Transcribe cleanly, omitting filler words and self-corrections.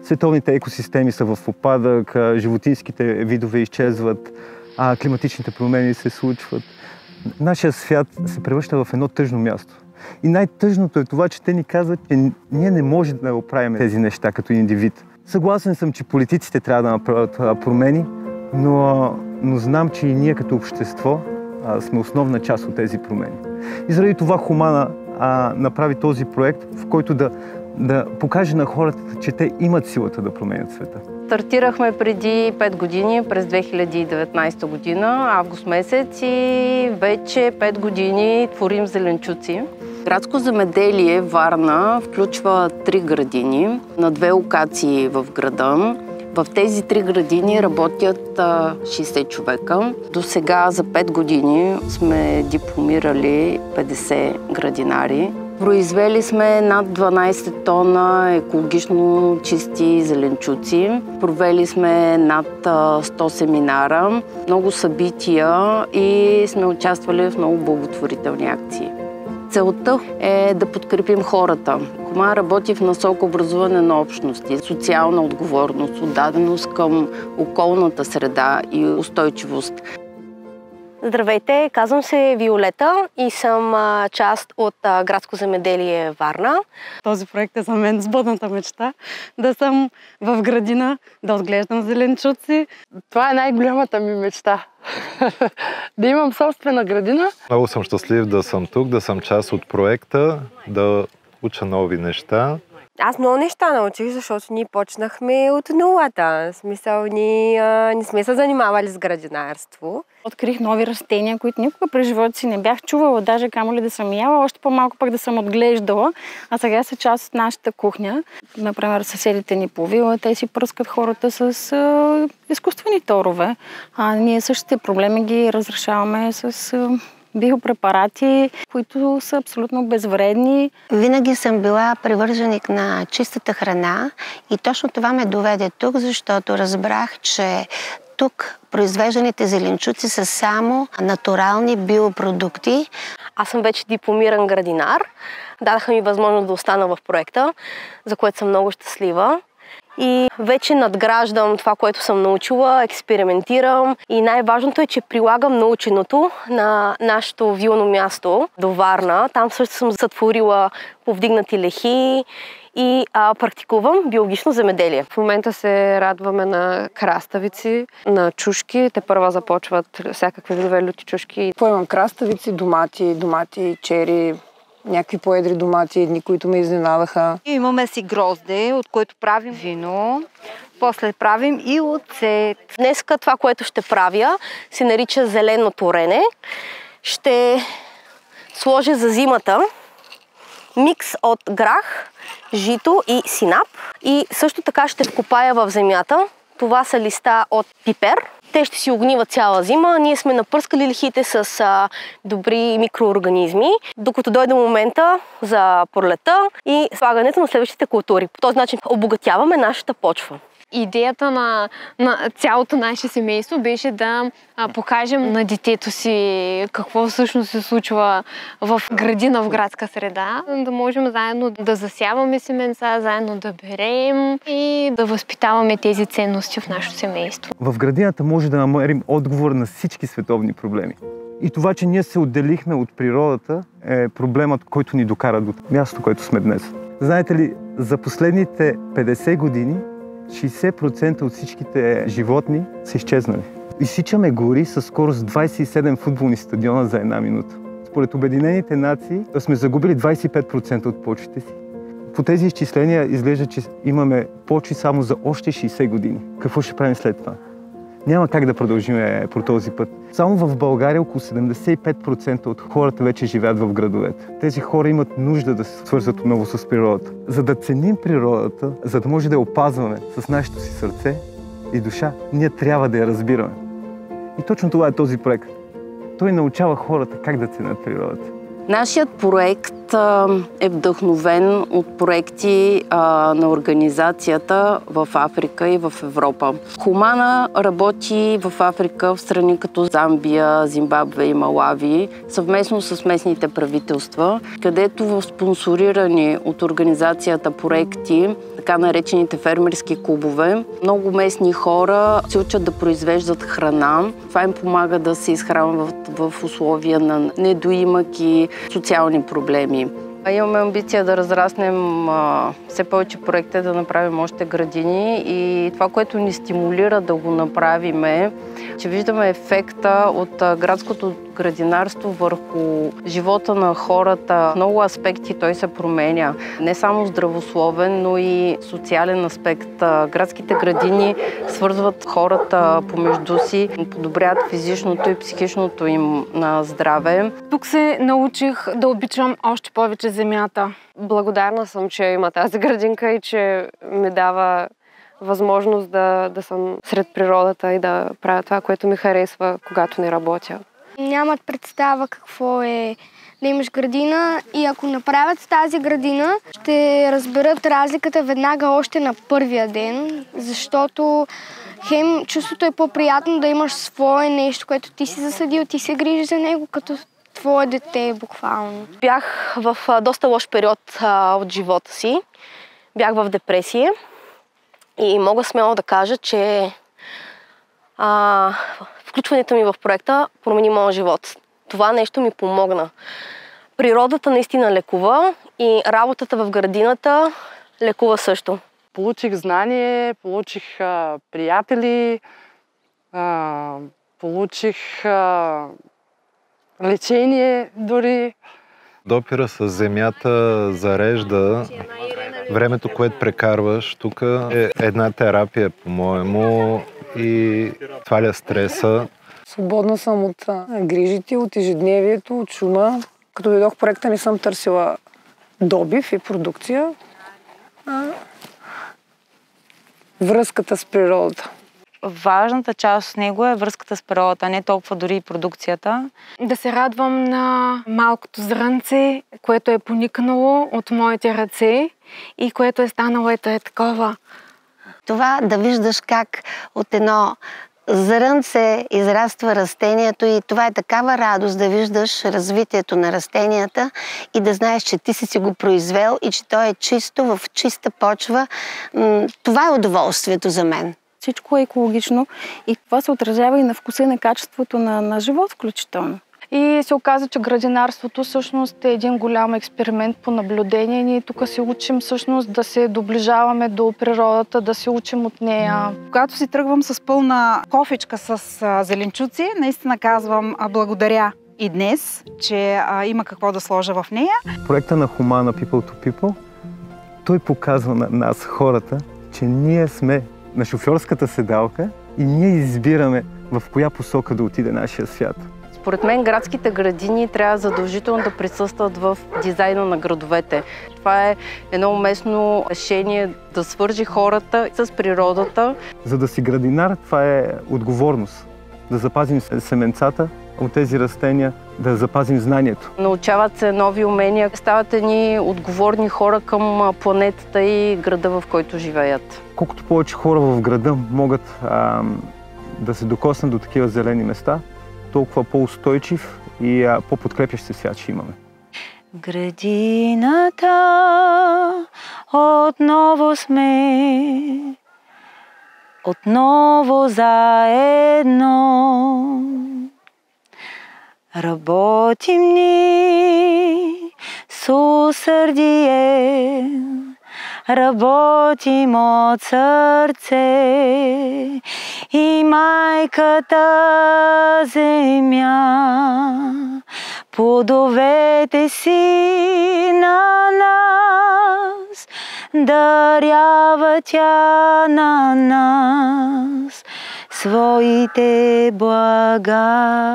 Световните екосистеми са в упадък, животинските видове изчезват, климатичните промени се случват. Нашия свят се превръща в едно тъжно място. И най-тъжното е това, че те ни казват, че ние не можем да оправим тези неща като индивид. Съгласен съм, че политиците трябва да направят промени, но знам, че и ние като общество сме основна част от тези промени. И заради това Хумана направи този проект, в който да покаже на хората, че те имат силата да променят света. Стартирахме преди 5 години, през 2019 година, август месец, и вече 5 години творим зеленчуци. Градско земеделие Варна включва 3 градини на 2 локации в града. В тези 3 градини работят 60 човека. До сега за 5 години сме дипломирали 50 градинари. Произвели сме над 12 тона екологично чисти зеленчуци. Провели сме над 100 семинара, много събития и сме участвали в много благотворителни акции. Целта е да подкрепим хората. Хумана работи в насока образуване на общности, социална отговорност, отдаденост към околната среда и устойчивост. Здравейте, казвам се Виолета и съм част от Градско земеделие Варна. Този проект е за мен сбъдната мечта. Да съм в градина, да отглеждам зеленчуци. Това е най-голямата ми мечта. Да имам собствена градина. Много съм щастлив да съм тук, да съм част от проекта, да уча нови неща. Аз много неща научих, защото ние почнахме от нулата. В смисъл, ние не сме се занимавали с градинарство. Открих нови растения, които никога през живота си не бях чувала, даже камо ли да съм яла, още по-малко пък да съм отглеждала. А сега са част от нашата кухня. Например, съседите ни по вила, те си пръскат хората с изкуствени торове. А ние същите проблеми ги разрешаваме с биопрепарати, които са абсолютно безвредни. Винаги съм била привърженик на чистата храна и точно това ме доведе тук, защото разбрах, че тук произвежданите зеленчуци са само натурални биопродукти. Аз съм вече дипломиран градинар. Дадаха ми възможност да остана в проекта, за което съм много щастлива. И вече надграждам това, което съм научила, експериментирам и най-важното е, че прилагам наученото на нашето вилно място до Варна. Там също съм сътворила повдигнати лехи и практикувам биологично земеделие. В момента се радваме на краставици, на чушки. Те първа започват всякакви видове люти чушки. Поемам краставици, домати, чери, някакви поедри домати, едни, които ме изненадаха. Имаме си грозде, от което правим вино. После правим и оцет. Днеска това, което ще правя, се нарича зелено торене. Ще сложа за зимата микс от грах, жито и синап. И също така ще вкопая в земята. Това са листа от пипер. Те ще си огниват цяла зима. Ние сме напръскали лихите с добри микроорганизми, докато дойде момента за пролета и слагането на следващите култури. По този начин обогатяваме нашата почва. Идеята на цялото наше семейство беше да покажем на детето си какво всъщност се случва в градина, в градска среда. Да можем заедно да засяваме семенца, заедно да берем и да възпитаваме тези ценности в нашето семейство. В градината може да намерим отговор на всички световни проблеми. И това, че ние се отделихме от природата, е проблемът, който ни докара до мястото, което сме днес. Знаете ли, за последните 50 години 60% от всичките животни са изчезнали. Изсичаме гори със скорост 27 футболни стадиона за една минута. Според Обединените нации сме загубили 25% от почвите си. По тези изчисления изглежда, че имаме почви само за още 60 години. Какво ще правим след това? Няма как да продължим по този път. Само в България около 75% от хората вече живеят в градовете. Тези хора имат нужда да се свързват отново с природата. За да ценим природата, за да може да я опазваме с нашето си сърце и душа, ние трябва да я разбираме. И точно това е този проект. Той научава хората как да ценят природата. Нашият проект е вдъхновен от проекти на организацията в Африка и в Европа. Хумана работи в Африка в страни като Замбия, Зимбабве и Малави, съвместно с местните правителства, където в спонсорирани от организацията проекти, така наречените фермерски клубове. Много местни хора се учат да произвеждат храна. Това им помага да се изхранват в условия на недоимък и социални проблеми. Имаме амбиция да разраснем все повече проекти, да направим още градини и това, което ни стимулира да го направим е, че виждаме ефекта от градското градинарство върху живота на хората. В много аспекти той се променя. Не само здравословен, но и социален аспект. Градските градини свързват хората помежду си, подобряват физичното и психичното им здраве. Тук се научих да обичам още повече земята. Благодарна съм, че има тази градинка и че ми дава възможност да съм сред природата и да правя това, което ми харесва, когато не работя. Нямат представа какво е да имаш градина и ако направят тази градина, ще разберат разликата веднага още на първия ден, защото хем чувството е по-приятно да имаш свое нещо, което ти си засадил, ти се грижиш за него като твое дете буквално. Бях в доста лош период от живота си. Бях в депресия и мога смело да кажа, че включването ми в проекта промени моя живот. Това нещо ми помогна. Природата наистина лекува и работата в градината лекува също. Получих знание, получих приятели, получих лечение дори. Допира с земята зарежда. Времето, което прекарваш тук е една терапия, по-моему, и сваля стреса. Свободна съм от грижите, от ежедневието, от шума. Като дойдох в проекта, не съм търсила добив и продукция, а връзката с природата. Важната част от него е връзката с природата, не толкова дори и продукцията. Да се радвам на малкото зрънце, което е поникнало от моите ръце и което е станало ето е такова. Това да виждаш как от едно зрънце израства растението и това е такава радост да виждаш развитието на растенията и да знаеш, че ти си го произвел и че то е чисто, в чиста почва. Това е удоволствието за мен. Всичко е екологично и това се отразява и на вкуса и на качеството на живот включително. И се оказа, че градинарството всъщност е един голям експеримент по наблюдение. Ние тук се учим всъщност да се доближаваме до природата, да се учим от нея. Когато си тръгвам с пълна кофичка с зеленчуци, наистина казвам благодаря и днес, че има какво да сложа в нея. Проекта на Humana People to People, той показва на нас, хората, че ние сме на шофьорската седалка и ние избираме в коя посока да отиде нашия свят. Според мен градските градини трябва задължително да присъстват в дизайна на градовете. Това е едно уместно решение да свържи хората с природата. За да си градинар, това е отговорност. Да запазим семенцата от тези растения, да запазим знанието. Научават се нови умения, стават едни отговорни хора към планетата и града, в който живеят. Колкото повече хора в града могат да се докоснат до такива зелени места, толкова по-устойчив и по-подкрепящ се свят ще имаме. Градината отново сме, отново заедно. Работим ни с усърдие, работим от сърце и майката земя плодовете си на нас, дарява тя на нас своите блага.